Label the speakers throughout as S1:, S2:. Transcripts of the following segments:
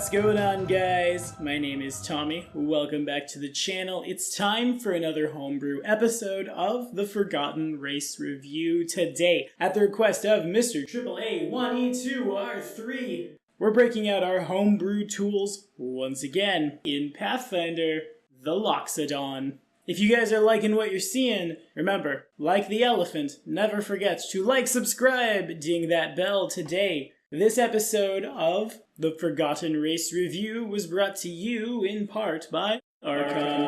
S1: What's going on, guys? My name is Tommy. Welcome back to the channel. It's time for another Homebrew episode of the Forgotten Race Review. Today, at the request of Mr. AAA1E2R3, we're breaking out our Homebrew tools once again in Pathfinder, the Loxodon. If you guys are liking what you're seeing, remember, like the elephant, never forget to like, subscribe, ding that bell today. This episode of the Forgotten Race Review was brought to you in part by Archon.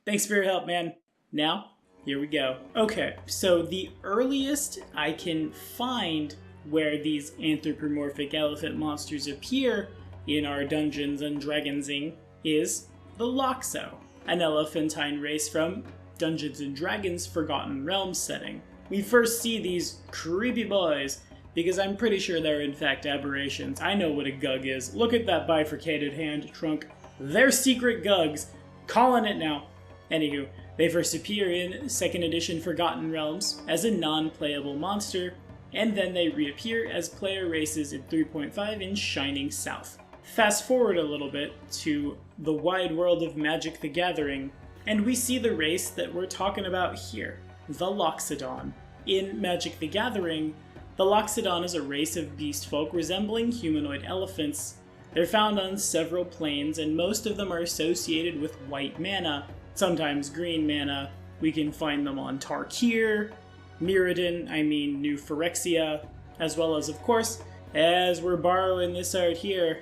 S1: Thanks for your help, man. Now, here we go. Okay, so the earliest I can find where these anthropomorphic elephant monsters appear in our Dungeons and Dragonsing is the Loxo, an elephantine race from Dungeons & Dragons Forgotten Realms setting. We first see these creepy boys because I'm pretty sure they're in fact aberrations. I know what a gug is. Look at that bifurcated hand trunk. They're secret gugs. Calling it now. Anywho, they first appear in 2nd edition Forgotten Realms as a non-playable monster, and then they reappear as player races in 3.5 in Shining South. Fast forward a little bit to the wide world of Magic the Gathering, and we see the race that we're talking about here, the Loxodon. In Magic the Gathering, the Loxodon is a race of beast folk resembling humanoid elephants. They're found on several planes, and most of them are associated with white mana, sometimes green mana. We can find them on Tarkir, Mirrodin, New Phyrexia, as well as, of course, as we're borrowing this art here,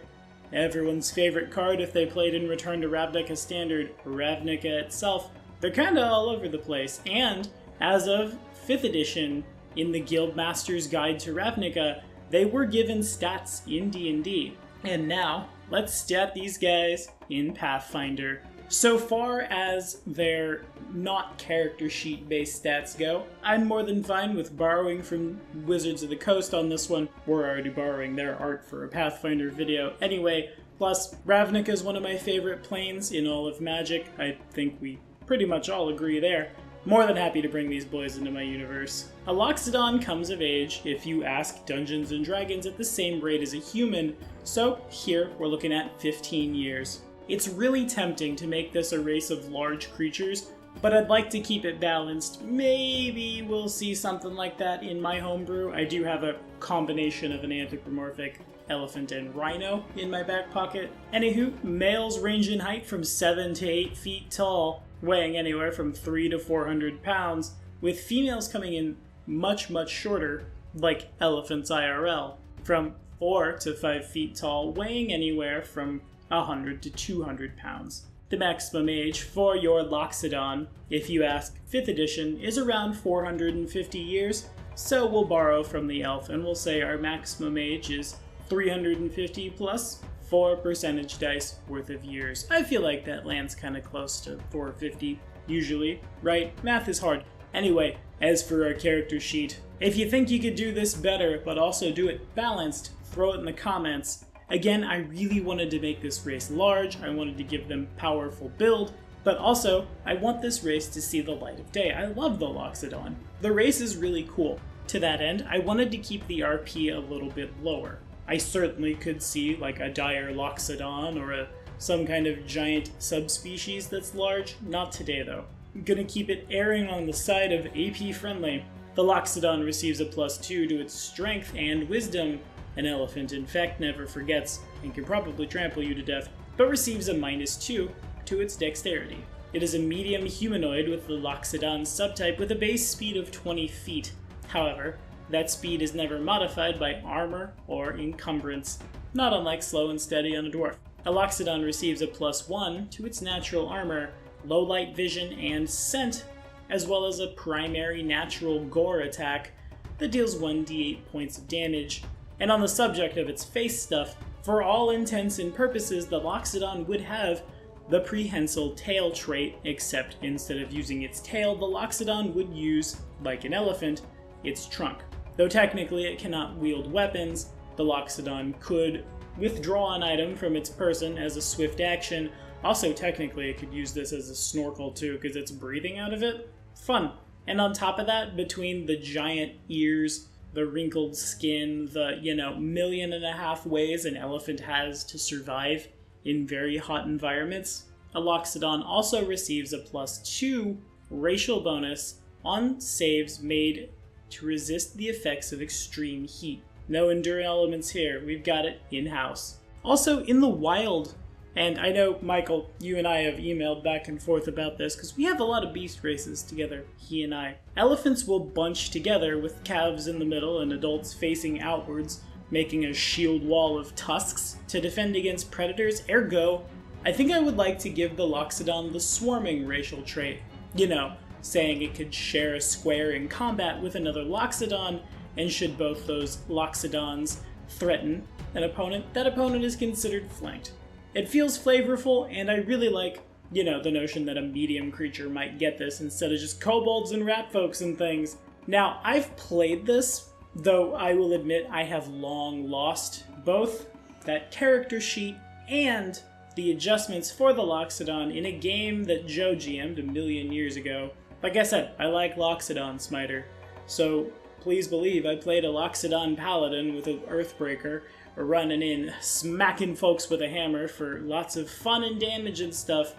S1: everyone's favorite card if they played in Return to Ravnica Standard, Ravnica itself. They're kinda all over the place, and as of 5th edition, in the Guildmaster's Guide to Ravnica, they were given stats in D&D. And now, let's stat these guys in Pathfinder. So far as their not character sheet based stats go, I'm more than fine with borrowing from Wizards of the Coast on this one. We're already borrowing their art for a Pathfinder video anyway. Plus, Ravnica is one of my favorite planes in all of Magic. I think we pretty much all agree there. More than happy to bring these boys into my universe. A Loxodon comes of age if you ask Dungeons & Dragons at the same rate as a human, so here we're looking at 15 years. It's really tempting to make this a race of large creatures, but I'd like to keep it balanced. Maybe we'll see something like that in my homebrew. I do have a combination of an anthropomorphic elephant and rhino in my back pocket. Anywho, males range in height from 7 to 8 feet tall, weighing anywhere from 3 to 400 pounds, with females coming in much, much shorter, like elephants IRL, from 4 to 5 feet tall, weighing anywhere from 100 to 200 pounds. The maximum age for your Loxodon, if you ask 5th edition, is around 450 years, so we'll borrow from the elf and we'll say our maximum age is 350 plus 4 percentage dice worth of years. I feel like that lands kind of close to 450 usually, right? Math is hard. Anyway, as for our character sheet, if you think you could do this better but also do it balanced, throw it in the comments. Again, I really wanted to make this race large, I wanted to give them powerful build, but also, I want this race to see the light of day. I love the Loxodon. The race is really cool. To that end, I wanted to keep the RP a little bit lower. I certainly could see like a dire Loxodon or some kind of giant subspecies that's large. Not today though. I'm gonna keep it erring on the side of AP friendly. The Loxodon receives a +2 to its strength and wisdom. An elephant, in fact, never forgets and can probably trample you to death, but receives a -2 to its dexterity. It is a medium humanoid with the Loxodon subtype with a base speed of 20 feet. However, that speed is never modified by armor or encumbrance, not unlike slow and steady on a dwarf. A Loxodon receives a +1 to its natural armor, low light vision, and scent, as well as a primary natural gore attack that deals 1d8 points of damage. And on the subject of its face stuff, for all intents and purposes, the Loxodon would have the prehensile tail trait, except instead of using its tail, the Loxodon would use, like an elephant, its trunk. Though technically it cannot wield weapons, the Loxodon could withdraw an item from its person as a swift action. Also, technically it could use this as a snorkel too, because it's breathing out of it. Fun. And on top of that, between the giant ears the wrinkled skin, the, million and a half ways an elephant has to survive in very hot environments, a Loxodon also receives a +2 racial bonus on saves made to resist the effects of extreme heat. No enduring elements here, we've got it in-house. Also, in the wild, and I know, Michael, you and I have emailed back and forth about this, because we have a lot of beast races together, he and I. Elephants will bunch together with calves in the middle and adults facing outwards, making a shield wall of tusks to defend against predators. Ergo, I think I would like to give the Loxodon the swarming racial trait. Saying it could share a square in combat with another Loxodon, and should both those Loxodons threaten an opponent, that opponent is considered flanked. It feels flavorful, and I really like, the notion that a medium creature might get this instead of just kobolds and rat folks and things. Now, I've played this, though I will admit I have long lost both that character sheet and the adjustments for the Loxodon in a game that Joe GM'd a million years ago. Like I said, I like Loxodon Smiter, so please believe I played a Loxodon Paladin with an Earthbreaker, running in, smacking folks with a hammer for lots of fun and damage and stuff.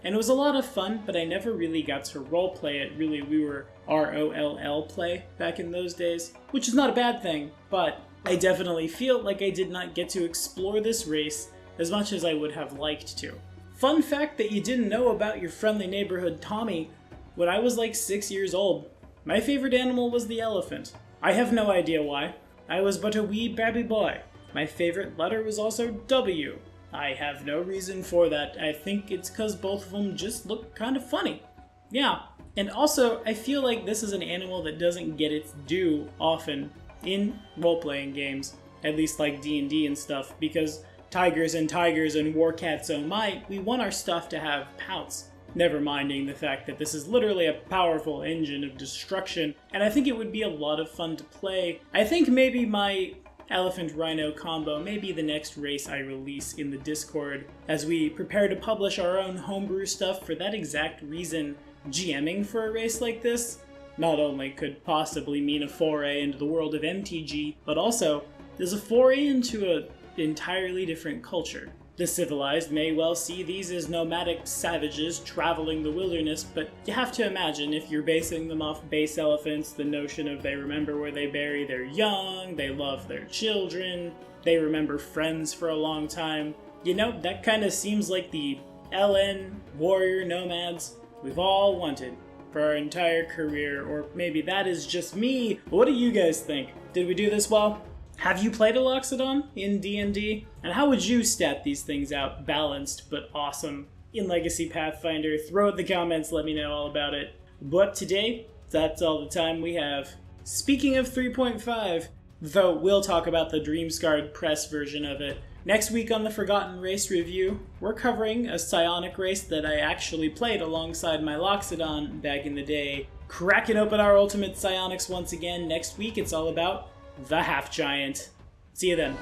S1: And it was a lot of fun, but I never really got to roleplay it. Really, we were ROLL play back in those days, which is not a bad thing, but I definitely feel like I did not get to explore this race as much as I would have liked to. Fun fact that you didn't know about your friendly neighborhood Tommy: when I was like 6 years old, my favorite animal was the elephant. I have no idea why. I was but a wee babby boy. My favorite letter was also W. I have no reason for that. I think it's because both of them just look kind of funny. Yeah, and also I feel like this is an animal that doesn't get its due often in role-playing games, at least like D&D and stuff, because tigers and war cats oh my, we want our stuff to have pouts. Never minding the fact that this is literally a powerful engine of destruction, and I think it would be a lot of fun to play. I think maybe my Elephant Rhino combo may be the next race I release in the Discord, as we prepare to publish our own homebrew stuff. For that exact reason, GMing for a race like this not only could possibly mean a foray into the world of MTG, but also is a foray into an entirely different culture. The civilized may well see these as nomadic savages traveling the wilderness, but you have to imagine, if you're basing them off base elephants, the notion of they remember where they bury their young, they love their children, they remember friends for a long time. That kind of seems like the LN warrior nomads we've all wanted for our entire career, or maybe that is just me. What do you guys think? Did we do this well? Have you played a Loxodon in D&D? And how would you stat these things out, balanced but awesome, in Legacy Pathfinder? Throw it in the comments, let me know all about it. But today, that's all the time we have. Speaking of 3.5, though we'll talk about the Dreamscarred press version of it. Next week on the Forgotten Race review, we're covering a psionic race that I actually played alongside my Loxodon back in the day. Cracking open our ultimate psionics once again. Next week, it's all about the Half Giant. See you then.